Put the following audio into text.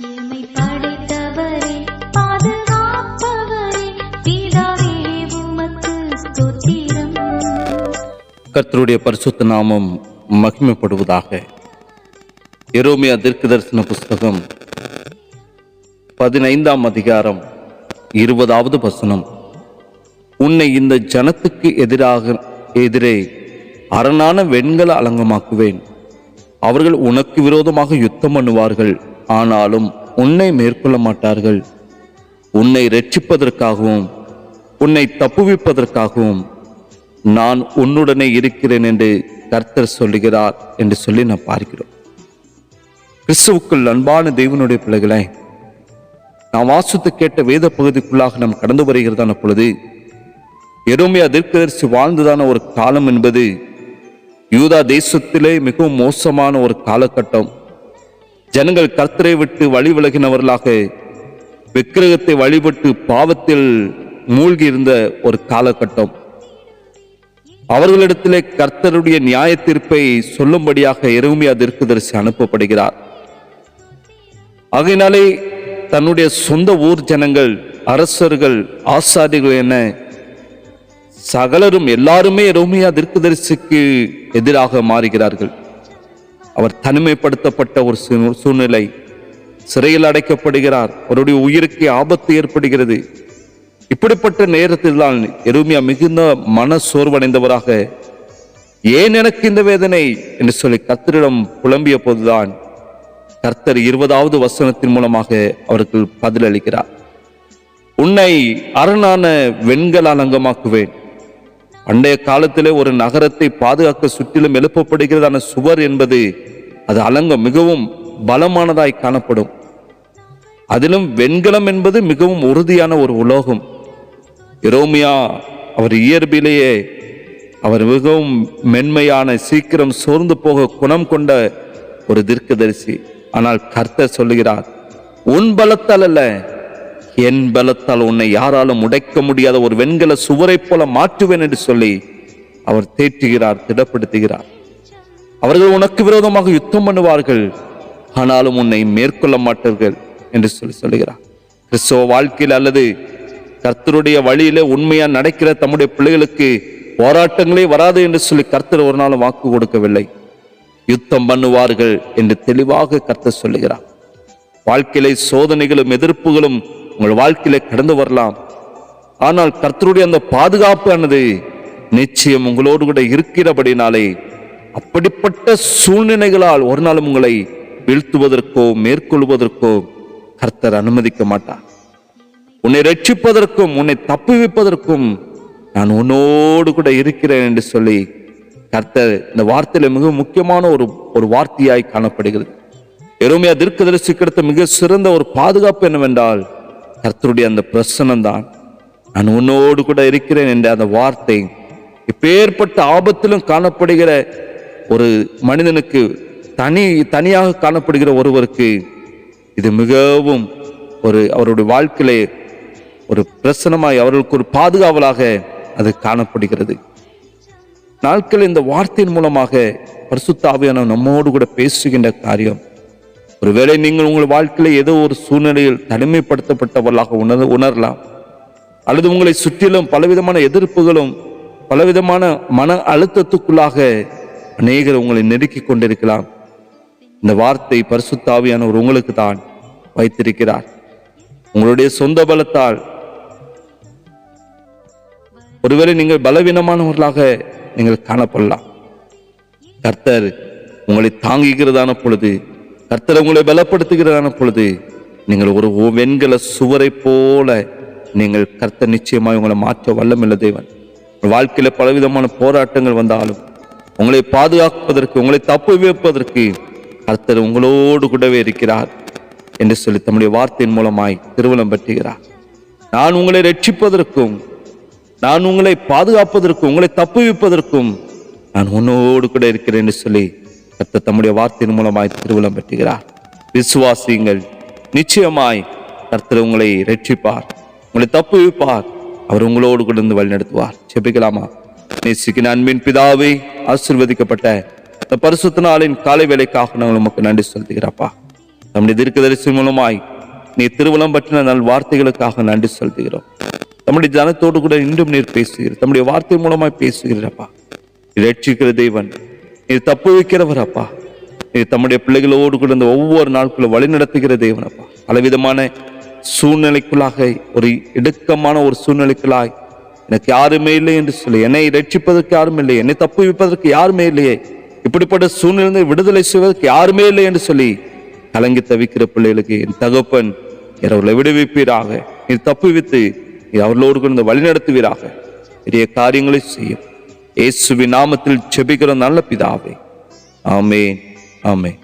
எம்மை படைத்தவரே, பாதுகாப்பவரே, பிதாவே உமக்கு ஸ்தோத்திரம். கர்த்தருடைய பரிசுத்த நாமம் மகிமைப்படுவதாக. எரேமியா தீர்க்கதரிசன புஸ்தகம் 15ஆம் அதிகாரம் 20வது வசனம். உன்னை இந்த ஜனத்துக்கு எதிரே அரணான வெண்கல அலங்கமாக்குவேன். அவர்கள் உனக்கு விரோதமாக யுத்தம் பண்ணுவார்கள், ஆனாலும் உன்னை மேற்கொள்ள மாட்டார்கள். உன்னை இரட்சிப்பதற்காகவும் உன்னை தப்புவிப்பதற்காகவும் நான் உன்னுடனே இருக்கிறேன் என்று கர்த்தர் சொல்லுகிறார் என்று சொல்லி நான் பார்க்கிறோம். கிறிஸ்துவுக்குள் அன்பான தேவனுடைய பிள்ளைகளை, நாம் வாசித்து கேட்ட வேத பகுதிக்குள்ளாக நாம் கடந்து வருகிறதான பொழுது, எரேமியா தீர்க்கதரிசி வாழ்ந்ததான ஒரு காலம் என்பது யூதா தேசத்திலே மிகவும் மோசமான ஒரு காலகட்டம். ஜனங்கள் கர்த்தரை விட்டு வழி விலகினவர்களாக விக்கிரகத்தை வழிபட்டு பாவத்தில் மூழ்கி இருந்த ஒரு காலகட்டம். அவர்களிடத்திலே கர்த்தருடைய நியாய தீர்ப்பை சொல்லும்படியாக எரேமியா தீர்க்கதரிசி அனுப்பப்படுகிறார். ஆகையினாலே தன்னுடைய சொந்த ஊர் ஜனங்கள், அரசர்கள், ஆசாரியர்கள் என சகலரும் எல்லாருமே எரேமியா தீர்க்கதரிசிக்கு எதிராக மாறுகிறார்கள். அவர் தனிமைப்படுத்தப்பட்ட ஒரு சூழ்நிலை, சிறையில் அடைக்கப்படுகிறார். அவருடைய உயிருக்கு ஆபத்து ஏற்படுகிறது. இப்படிப்பட்ட நேரத்தில் தான் எரேமியா மிகுந்த மன சோர்வடைந்தவராக, ஏன் எனக்கு இந்த வேதனை என்று சொல்லி கர்த்தரிடம் புலம்பிய போதுதான் கர்த்தர் 20வது வசனத்தின் மூலமாக அவருக்கு பதிலளிக்கிறார். உன்னை அரணான வெண்கல அலங்கமாக்குவேன். பண்டைய காலத்திலே ஒரு நகரத்தை பாதுகாக்க சுற்றிலும் எழுப்பப்படுகிறதான சுவர் என்பது அது அலங்கம் மிகவும் பலமானதாய் காணப்படும். அதிலும் வெண்கலம் என்பது மிகவும் உறுதியான ஒரு உலோகம். எரேமியா அவர் இயற்பிலேயே அவர் மிகவும் மென்மையான, சீக்கிரம் சோர்ந்து போக குணம் கொண்ட ஒரு தீர்க்கதரிசி. ஆனால் கர்த்தர் சொல்லுகிறார், உன் பலத்தால் அல்ல, என் பலத்தால் உன்னை யாராலும் உடைக்க முடியாத ஒரு வெண்கல சுவரை போல மாற்றுவேன் என்று சொல்லி அவர் தேற்றுகிறார், திடப்படுத்துகிறார். அவர்கள் உனக்கு விரோதமாக யுத்தம் பண்ணுவார்கள், ஆனாலும் உன்னை மேற்கொள்ள மாட்டார்கள் என்று சொல்லுகிறார். கிறிஸ்தவ வாழ்க்கையில் அல்லது கர்த்தருடைய வழியிலே உண்மையா நடக்கிற தம்முடைய பிள்ளைகளுக்கு போராட்டங்களே வராது என்று சொல்லி கர்த்தர் ஒரு நாளும் வாக்கு கொடுக்கவில்லை. யுத்தம் பண்ணுவார்கள் என்று தெளிவாக கர்த்தர் சொல்லுகிறார். வாழ்க்கையிலே சோதனைகளும் எதிர்ப்புகளும் உங்கள் வாழ்க்கையிலே கடந்து வரலாம், ஆனால் கர்த்தருடைய அந்த பாதுகாப்பானது நிச்சயம் உங்களோடு கூட இருக்கிறபடினாலே அப்படிப்பட்ட சூழ்நிலைகளால் ஒரு நாளும் உங்களை வீழ்த்துவதற்கோ மேற்கொள்வதற்கோ கர்த்தர் அனுமதிக்க மாட்டார். உன்னை ரட்சிப்பதற்கும் உன்னை தப்புவிப்பதற்கும் நான் உன்னோடு கூட இருக்கிறேன் என்று சொல்லி கர்த்தர் இந்த வார்த்தையில மிக முக்கியமான ஒரு வார்த்தையாய் காணப்படுகிறது. எரேமியா தீர்க்கதரிசிக்கு கிடைத்த மிக சிறந்த ஒரு பாதுகாப்பு என்னவென்றால் கர்த்தருடைய அந்த பிரசன்னம் தான். நான் உன்னோடு கூட இருக்கிறேன் என்ற அந்த வார்த்தை இப்பேற்பட்ட ஆபத்திலும் காணப்படுகிற ஒரு மனிதனுக்கு, தனியாக காணப்படுகிற ஒருவருக்கு இது மிகவும் அவருடைய வாழ்க்கையிலே ஒரு பிரசனமாய், அவர்களுக்கு ஒரு பாதுகாவலாக அது காணப்படுகிறது. நாட்கள் இந்த வார்த்தையின் மூலமாக பரிசுத்த ஆவியானவர் நம்மோடு கூட பேசுகின்ற காரியம், ஒருவேளை நீங்கள் உங்கள் வாழ்க்கையில ஏதோ ஒரு சூழ்நிலையில் தனிமைப்படுத்தப்பட்டவர்களாக உணரலாம், அல்லது உங்களை சுற்றிலும் பலவிதமான எதிர்ப்புகளும் பலவிதமான மன அழுத்தத்துக்குள்ளாக அநேகர் உங்களை நெருக்கி கொண்டிருக்கலாம். இந்த வார்த்தை பரிசுத்த ஆவியானவர் உங்களுக்கு தான் வைத்திருக்கிறார். உங்களுடைய சொந்த பலத்தால் ஒருவேளை நீங்கள் பலவீனமானவர்களாக நீங்கள் காணப்படலாம். கர்த்தர் உங்களை தாங்குகிறதான பொழுது, கர்த்தர் உங்களை பலப்படுத்துகிறதான பொழுது நீங்கள் ஒரு வெண்கல சுவரை போல நீங்கள் கர்த்தர் நிச்சயமாய் உங்களை மாற்ற வல்லமுள்ள தேவன். வாழ்க்கையில பலவிதமான போராட்டங்கள் வந்தாலும் உங்களை பாதுகாப்பதற்கு, உங்களை தப்புவிப்பதற்கு கர்த்தர் உங்களோடு கூடவே இருக்கிறார் என்று சொல்லி தம்முடைய வார்த்தையின் மூலமாய் திருவுளம் பற்றுகிறார். நான் உங்களை ரட்சிப்பதற்கும், நான் உங்களை பாதுகாப்பதற்கும், உங்களை தப்புவிப்பதற்கும் நான் உன்னோடு கூட இருக்கிறேன் என்று சொல்லி கர்த்தர் தம்முடைய வார்த்தையின் மூலமாய் திருவுளம் பற்றுகிறார். விசுவாசியுங்கள், நிச்சயமாய் கர்த்தர் உங்களை ரட்சிப்பார், உங்களை தப்புவிப்பார், அவர் உங்களோடு கூட இருந்து வழி நடத்துவார். செபிக்கலாமா? நேசிக்கிற அன்பின் பிதாவே, ஆசீர்வதிக்கப்பட்ட இந்த பரிசுத்த நாளின் காலை வேளைக்காக நாங்கள் உமக்கு நன்றி செலுத்துகிறப்பா. நம்முடைய தீர்க்கதரிசி மூலமாய் நீ திருவலம் பற்றின நல் வார்த்தைகளுக்காக நன்றி செலுத்துகிறோம். நம்முடைய ஜனத்தோடு கூட இன்றும் நீர் பேசுகிறீர், நம்முடைய வார்த்தை மூலமாய் பேசுகிறப்பா. ரட்சிக்கிற தேவன், நீர் தப்பு வைக்கிறவர் அப்பா. நீர் தம்முடைய பிள்ளைகளோடு கூட இந்த ஒவ்வொரு நாட்களும் வழி நடத்துகிற தேவன் அப்பா. பலவிதமான சூழ்நிலைக்குள்ளாக ஒரு இடுக்கமான ஒரு சூழ்நிலைக்குள்ளாய் எனக்கு யாருமே இல்லை என்று சொல்லி, என்னை ரட்சிப்பதற்கு யாரும் இல்லை, என்னை தப்பு வைப்பதற்கு யாருமே இல்லையே, இப்படிப்பட்ட சூழ்நிலை விடுதலை செய்வதற்கு யாருமே இல்லை என்று சொல்லி கலங்கி தவிக்கிற பிள்ளைகளுக்கு என் தகப்பன் அவர்களை விடுவிப்பீராக. நீ தப்பு வைத்து அவர்களோடு கொண்டு வழி நடத்துவீராக. பெரிய காரியங்களை செய்யும் இயேசுவின் நாமத்தில் ஜெபிக்கிற நல்ல பிதாவே. ஆமென், ஆமென்.